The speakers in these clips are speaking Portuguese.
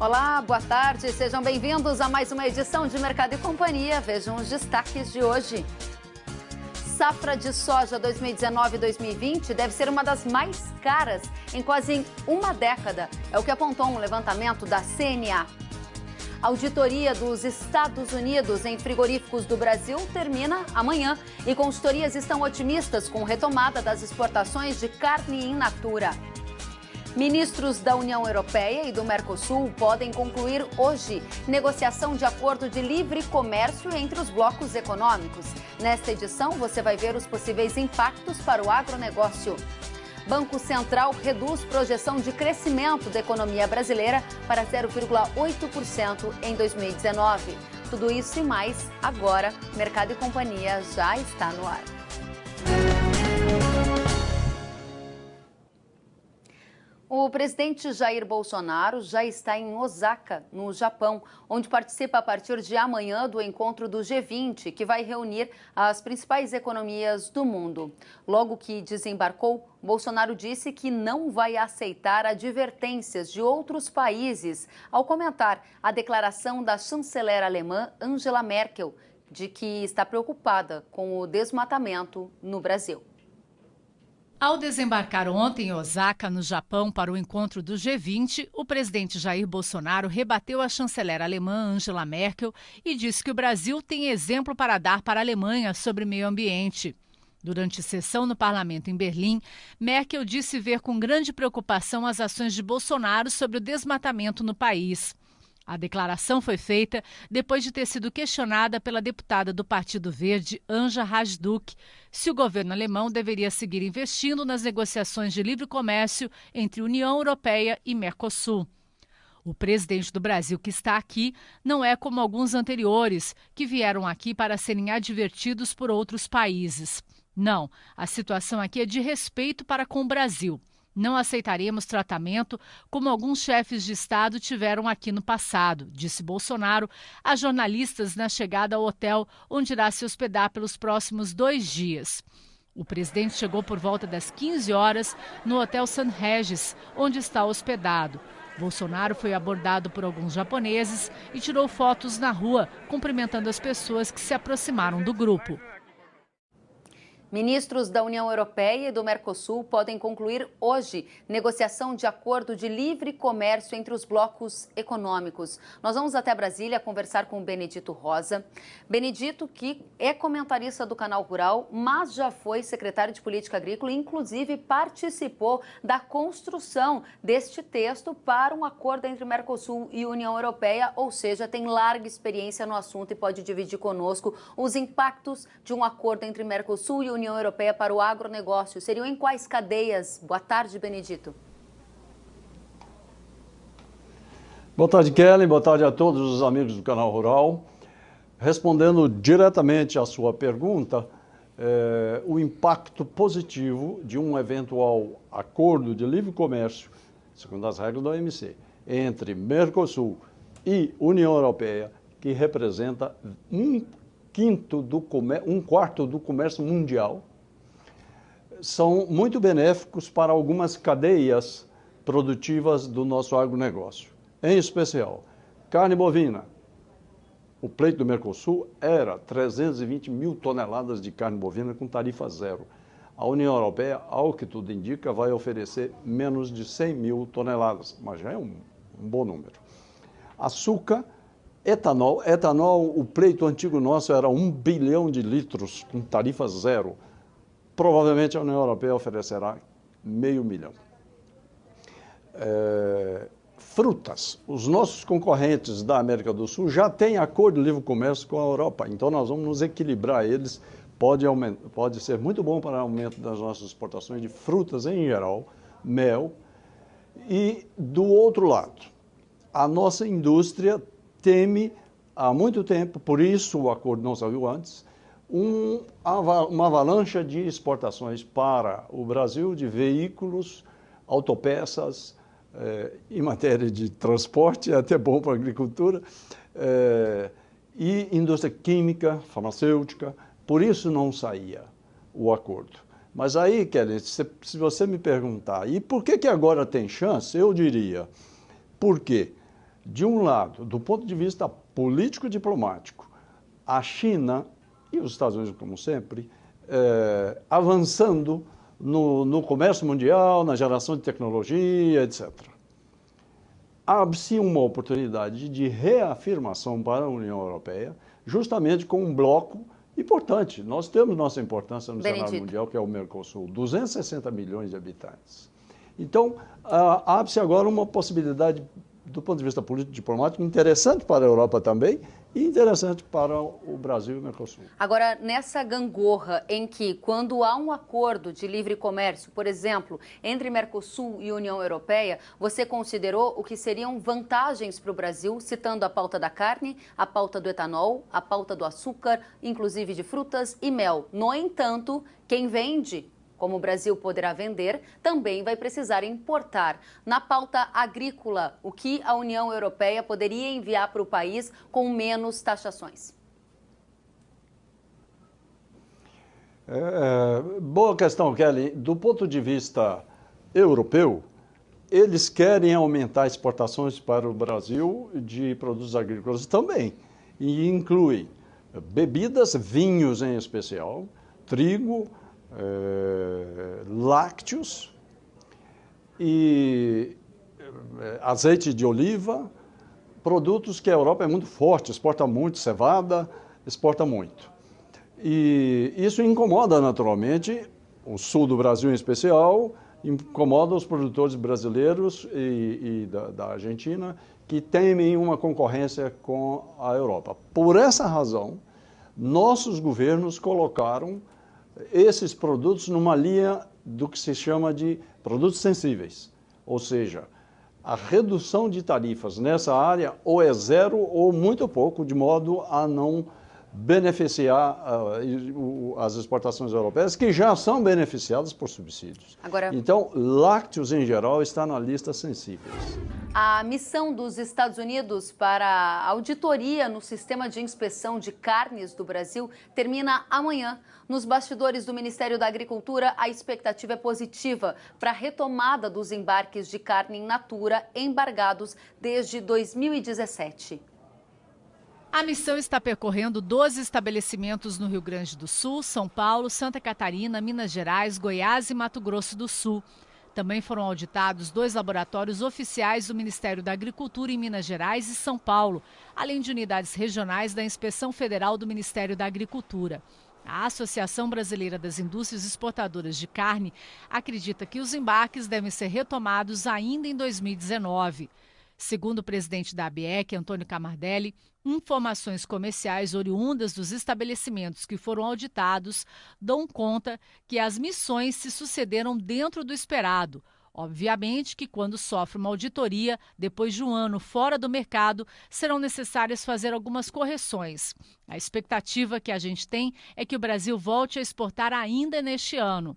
Olá, boa tarde. Sejam bem-vindos a mais uma edição de Mercado e Companhia. Vejam os destaques de hoje. Safra de soja 2019-2020 deve ser uma das mais caras em quase uma década. É o que apontou um levantamento da CNA. A auditoria dos Estados Unidos em frigoríficos do Brasil termina amanhã e consultorias estão otimistas com retomada das exportações de carne in natura. Ministros da União Europeia e do Mercosul podem concluir hoje negociação de acordo de livre comércio entre os blocos econômicos. Nesta edição, você vai ver os possíveis impactos para o agronegócio. Banco Central reduz projeção de crescimento da economia brasileira para 0,8% em 2019. Tudo isso e mais agora. Mercado e Companhia já está no ar. O presidente Jair Bolsonaro já está em Osaka, no Japão, onde participa a partir de amanhã do encontro do G20, que vai reunir as principais economias do mundo. Logo que desembarcou, Bolsonaro disse que não vai aceitar advertências de outros países ao comentar a declaração da chanceler alemã Angela Merkel, de que está preocupada com o desmatamento no Brasil. Ao desembarcar ontem em Osaka, no Japão, para o encontro do G20, o presidente Jair Bolsonaro rebateu a chanceler alemã Angela Merkel e disse que o Brasil tem exemplo para dar para a Alemanha sobre meio ambiente. Durante sessão no parlamento em Berlim, Merkel disse ver com grande preocupação as ações de Bolsonaro sobre o desmatamento no país. A declaração foi feita depois de ter sido questionada pela deputada do Partido Verde, Anja Hajduk, se o governo alemão deveria seguir investindo nas negociações de livre comércio entre União Europeia e Mercosul. O presidente do Brasil, que está aqui, não é como alguns anteriores, que vieram aqui para serem advertidos por outros países. Não, a situação aqui é de respeito para com o Brasil. Não aceitaremos tratamento como alguns chefes de Estado tiveram aqui no passado, disse Bolsonaro a jornalistas na chegada ao hotel onde irá se hospedar pelos próximos 2 dias. O presidente chegou por volta das 15 horas no Hotel St. Regis, onde está hospedado. Bolsonaro foi abordado por alguns japoneses e tirou fotos na rua, cumprimentando as pessoas que se aproximaram do grupo. Ministros da União Europeia e do Mercosul podem concluir hoje negociação de acordo de livre comércio entre os blocos econômicos. Nós vamos até Brasília conversar com o Benedito Rosa. Benedito, que é comentarista do Canal Rural, mas já foi secretário de Política Agrícola e, inclusive, participou da construção deste texto para um acordo entre Mercosul e União Europeia, ou seja, tem larga experiência no assunto e pode dividir conosco os impactos de um acordo entre Mercosul e União Europeia para o agronegócio. Seriam em quais cadeias? Boa tarde, Benedito. Boa tarde, Kelly. Boa tarde a todos os amigos do Canal Rural. Respondendo diretamente à sua pergunta, o impacto positivo de um eventual acordo de livre comércio, segundo as regras da OMC, entre Mercosul e União Europeia, que representa um quarto do comércio mundial, são muito benéficos para algumas cadeias produtivas do nosso agronegócio. Em especial, carne bovina. O pleito do Mercosul era 320 mil toneladas de carne bovina com tarifa zero. A União Europeia, ao que tudo indica, vai oferecer menos de 100 mil toneladas, mas já é um bom número. Açúcar, etanol, o pleito antigo nosso era 1 bilhão de litros com tarifa zero. Provavelmente a União Europeia oferecerá 500 mil. Frutas. Os nossos concorrentes da América do Sul já têm acordo de livre comércio com a Europa, então nós vamos nos equilibrar eles. Pode ser muito bom para o aumento das nossas exportações de frutas em geral, mel. E do outro lado, a nossa indústria teme há muito tempo, por isso o acordo não saiu antes, uma avalanche de exportações para o Brasil de veículos, autopeças, em matéria de transporte, é até bom para a agricultura, e indústria química, farmacêutica, por isso não saía o acordo. Mas aí, Kelly, se você me perguntar, e por que agora tem chance? Eu diria, por quê? de um lado, do ponto de vista político-diplomático, a China e os Estados Unidos, como sempre, avançando no comércio mundial, na geração de tecnologia, etc. Abre-se uma oportunidade de reafirmação para a União Europeia, justamente com um bloco importante. Nós temos nossa importância no cenário mundial, que é o Mercosul, 260 milhões de habitantes. Então, abre-se agora uma possibilidade, do ponto de vista político-diplomático, interessante para a Europa também e interessante para o Brasil e o Mercosul. Agora, nessa gangorra em que, quando há um acordo de livre comércio, por exemplo, entre Mercosul e União Europeia, você considerou o que seriam vantagens para o Brasil, citando a pauta da carne, a pauta do etanol, a pauta do açúcar, inclusive de frutas e mel. No entanto, quem vende, como o Brasil poderá vender, também vai precisar importar. Na pauta agrícola, o que a União Europeia poderia enviar para o país com menos taxações? Boa questão, Kelly. Do ponto de vista europeu, eles querem aumentar exportações para o Brasil de produtos agrícolas também. E inclui bebidas, vinhos em especial, trigo, lácteos e azeite de oliva, produtos que a Europa é muito forte, exporta muito, cevada, exporta muito. E isso incomoda naturalmente o sul do Brasil em especial, incomoda os produtores brasileiros e da Argentina, que temem uma concorrência com a Europa. Por essa razão, nossos governos colocaram esses produtos numa linha do que se chama de produtos sensíveis, ou seja, a redução de tarifas nessa área ou é zero ou muito pouco, de modo a não beneficiar as exportações europeias, que já são beneficiadas por subsídios. Então, lácteos em geral está na lista sensíveis. A missão dos Estados Unidos para a auditoria no sistema de inspeção de carnes do Brasil termina amanhã. Nos bastidores do Ministério da Agricultura, a expectativa é positiva para a retomada dos embarques de carne in natura embargados desde 2017. A missão está percorrendo 12 estabelecimentos no Rio Grande do Sul, São Paulo, Santa Catarina, Minas Gerais, Goiás e Mato Grosso do Sul. Também foram auditados 2 laboratórios oficiais do Ministério da Agricultura em Minas Gerais e São Paulo, além de unidades regionais da Inspeção Federal do Ministério da Agricultura. A Associação Brasileira das Indústrias Exportadoras de Carne acredita que os embarques devem ser retomados ainda em 2019. Segundo o presidente da ABEC, Antônio Camardelli, informações comerciais oriundas dos estabelecimentos que foram auditados dão conta que as missões se sucederam dentro do esperado. Obviamente que quando sofre uma auditoria, depois de um ano fora do mercado, serão necessárias fazer algumas correções. A expectativa que a gente tem é que o Brasil volte a exportar ainda neste ano.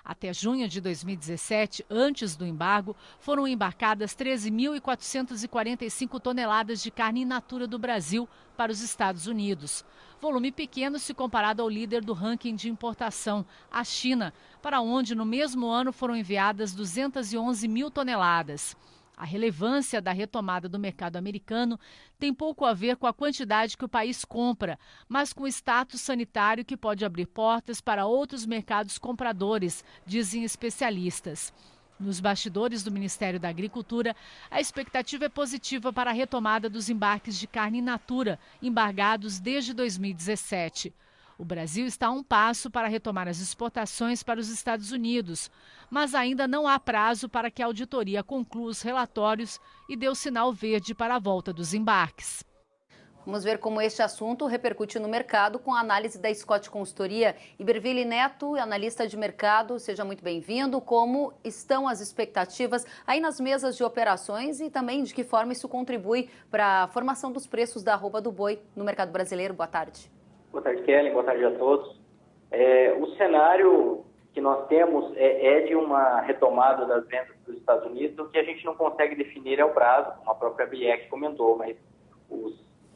Até junho de 2017, antes do embargo, foram embarcadas 13.445 toneladas de carne in natura do Brasil para os Estados Unidos. Volume pequeno se comparado ao líder do ranking de importação, a China, para onde no mesmo ano foram enviadas 211 mil toneladas. A relevância da retomada do mercado americano tem pouco a ver com a quantidade que o país compra, mas com o status sanitário que pode abrir portas para outros mercados compradores, dizem especialistas. Nos bastidores do Ministério da Agricultura, a expectativa é positiva para a retomada dos embarques de carne in natura, embargados desde 2017. O Brasil está a um passo para retomar as exportações para os Estados Unidos, mas ainda não há prazo para que a auditoria conclua os relatórios e dê o sinal verde para a volta dos embarques. Vamos ver como este assunto repercute no mercado com a análise da Scott Consultoria. Iberville Neto, analista de mercado, seja muito bem-vindo. Como estão as expectativas aí nas mesas de operações e também de que forma isso contribui para a formação dos preços da arroba do boi no mercado brasileiro? Boa tarde. Boa tarde, Kelly. Boa tarde a todos. O cenário que nós temos é de uma retomada das vendas dos Estados Unidos. O que a gente não consegue definir é o prazo, como a própria BIEC comentou, mas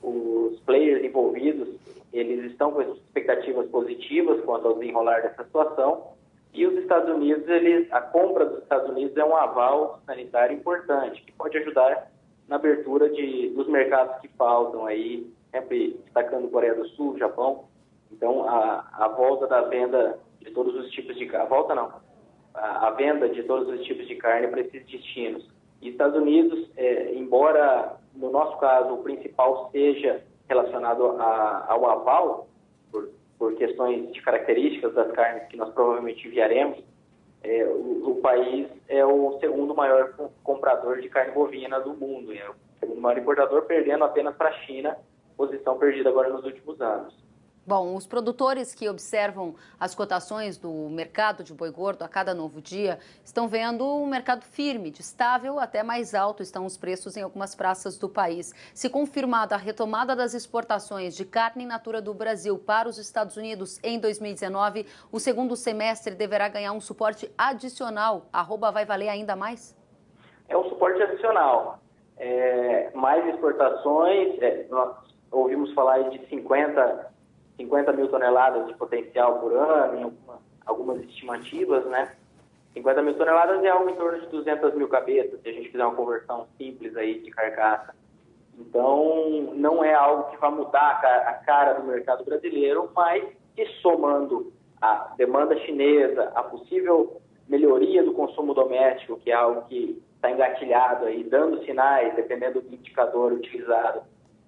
os players envolvidos, eles estão com expectativas positivas quanto ao desenrolar dessa situação. E os Estados Unidos, a compra dos Estados Unidos é um aval sanitário importante, que pode ajudar na abertura dos mercados que faltam aí, sempre destacando Coreia do Sul, Japão. Então, a volta da venda de todos os tipos de carne, a venda de todos os tipos de carne para esses destinos. E Estados Unidos, embora no nosso caso o principal seja relacionado ao aval, por questões de características das carnes que nós provavelmente enviaremos, o país é o segundo maior comprador de carne bovina do mundo, é o segundo maior importador, perdendo apenas para a China, posição perdida agora nos últimos anos. Bom, os produtores que observam as cotações do mercado de boi gordo a cada novo dia estão vendo um mercado firme, de estável até mais alto estão os preços em algumas praças do país. Se confirmada a retomada das exportações de carne in natura do Brasil para os Estados Unidos em 2019, o segundo semestre deverá ganhar um suporte adicional. A arroba vai valer ainda mais? É um suporte adicional. Mais exportações, nós ouvimos falar aí de 50 mil toneladas de potencial por ano, em algumas estimativas, né? 50 mil toneladas é algo em torno de 200 mil cabeças, se a gente fizer uma conversão simples aí de carcaça. Então, não é algo que vai mudar a cara do mercado brasileiro, mas que somando a demanda chinesa, a possível melhoria do consumo doméstico, que é algo que está engatilhado aí, dando sinais, dependendo do indicador utilizado.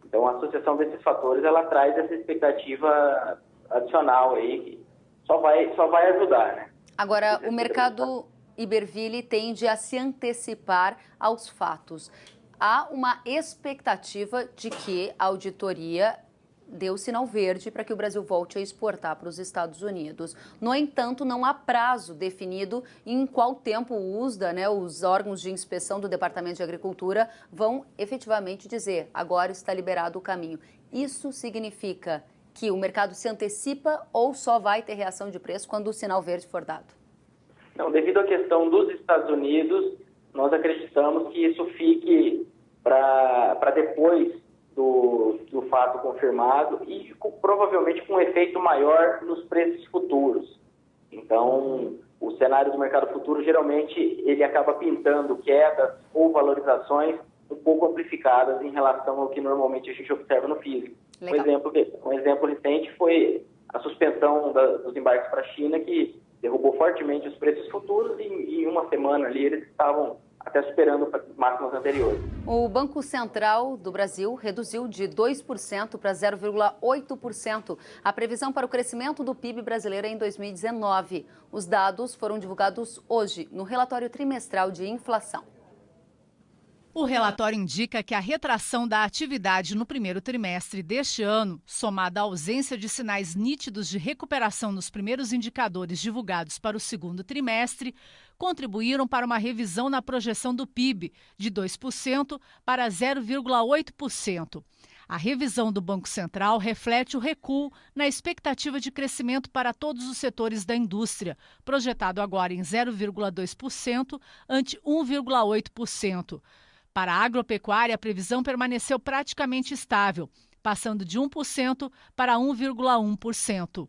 Então, a associação desses fatores, ela traz essa expectativa adicional aí, que só vai ajudar, né? Agora, o mercado Iberville tende a se antecipar aos fatos. Há uma expectativa de que a auditoria dê o sinal verde para que o Brasil volte a exportar para os Estados Unidos. No entanto, não há prazo definido em qual tempo o USDA, os órgãos de inspeção do Departamento de Agricultura, vão efetivamente dizer, agora está liberado o caminho. Isso significa que o mercado se antecipa ou só vai ter reação de preço quando o sinal verde for dado? Não, devido à questão dos Estados Unidos, nós acreditamos que isso fique para depois do fato confirmado e provavelmente com um efeito maior nos preços futuros. Então, o cenário do mercado futuro, geralmente, ele acaba pintando quedas ou valorizações um pouco amplificadas em relação ao que normalmente a gente observa no físico. Um exemplo recente foi a suspensão dos embarques para a China, que derrubou fortemente os preços futuros e em uma semana ali eles estavam até superando máximas anteriores. O Banco Central do Brasil reduziu de 2% para 0,8% a previsão para o crescimento do PIB brasileiro em 2019. Os dados foram divulgados hoje no relatório trimestral de inflação. O relatório indica que a retração da atividade no primeiro trimestre deste ano, somada à ausência de sinais nítidos de recuperação nos primeiros indicadores divulgados para o segundo trimestre, contribuíram para uma revisão na projeção do PIB de 2% para 0,8%. A revisão do Banco Central reflete o recuo na expectativa de crescimento para todos os setores da indústria, projetado agora em 0,2% ante 1,8%. Para a agropecuária, a previsão permaneceu praticamente estável, passando de 1% para 1,1%.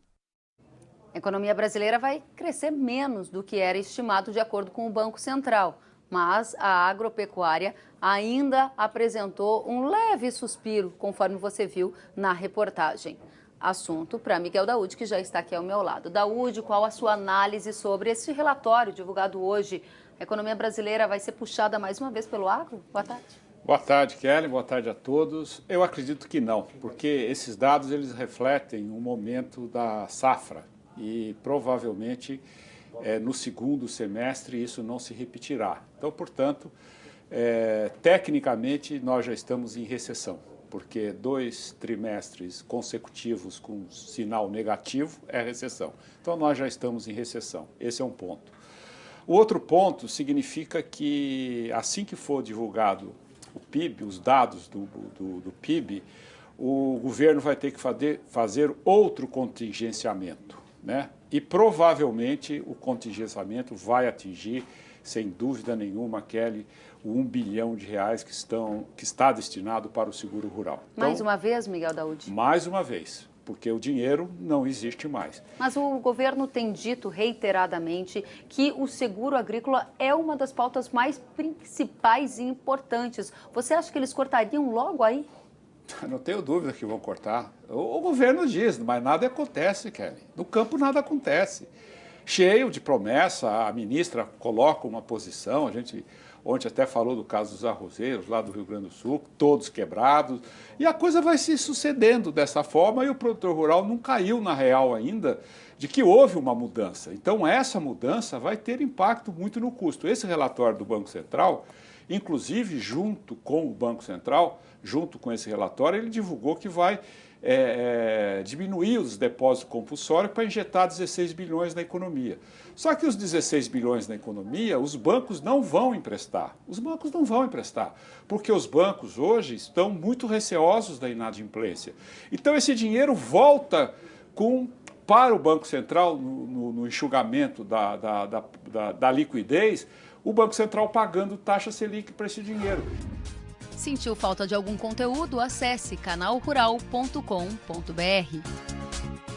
A economia brasileira vai crescer menos do que era estimado de acordo com o Banco Central, mas a agropecuária ainda apresentou um leve suspiro, conforme você viu na reportagem. Assunto para Miguel Daúde, que já está aqui ao meu lado. Daúde, qual a sua análise sobre esse relatório divulgado hoje? A economia brasileira vai ser puxada mais uma vez pelo agro? Boa tarde. Boa tarde, Kelly. Boa tarde a todos. Eu acredito que não, porque esses dados eles refletem um momento da safra e provavelmente no segundo semestre isso não se repetirá. Então, portanto, tecnicamente nós já estamos em recessão, porque 2 trimestres consecutivos com sinal negativo é recessão. Então, nós já estamos em recessão. Esse é um ponto. O outro ponto significa que, assim que for divulgado o PIB, os dados do PIB, o governo vai ter que fazer outro contingenciamento, né? E provavelmente o contingenciamento vai atingir, sem dúvida nenhuma, Kelly, o R$1 bilhão que está destinado para o seguro rural. Mais uma vez, Miguel Daúde? Mais uma vez. porque o dinheiro não existe mais. Mas o governo tem dito reiteradamente que o seguro agrícola é uma das pautas mais principais e importantes. Você acha que eles cortariam logo aí? Não tenho dúvida que vão cortar. O governo diz, mas nada acontece, Kelly. No campo nada acontece. Cheio de promessa, a ministra coloca uma posição, a gente ontem até falou do caso dos arrozeiros lá do Rio Grande do Sul, todos quebrados, e a coisa vai se sucedendo dessa forma e o produtor rural não caiu na real ainda de que houve uma mudança. Então essa mudança vai ter impacto muito no custo. Esse relatório do Banco Central, inclusive junto com o Banco Central, junto com esse relatório, ele divulgou que vai diminuir os depósitos compulsórios para injetar 16 bilhões na economia. Só que os 16 bilhões na economia, os bancos não vão emprestar. Os bancos não vão emprestar, porque os bancos hoje estão muito receosos da inadimplência. Então esse dinheiro volta para o Banco Central no enxugamento da liquidez, o Banco Central pagando taxa Selic para esse dinheiro. Sentiu falta de algum conteúdo? Acesse canalrural.com.br.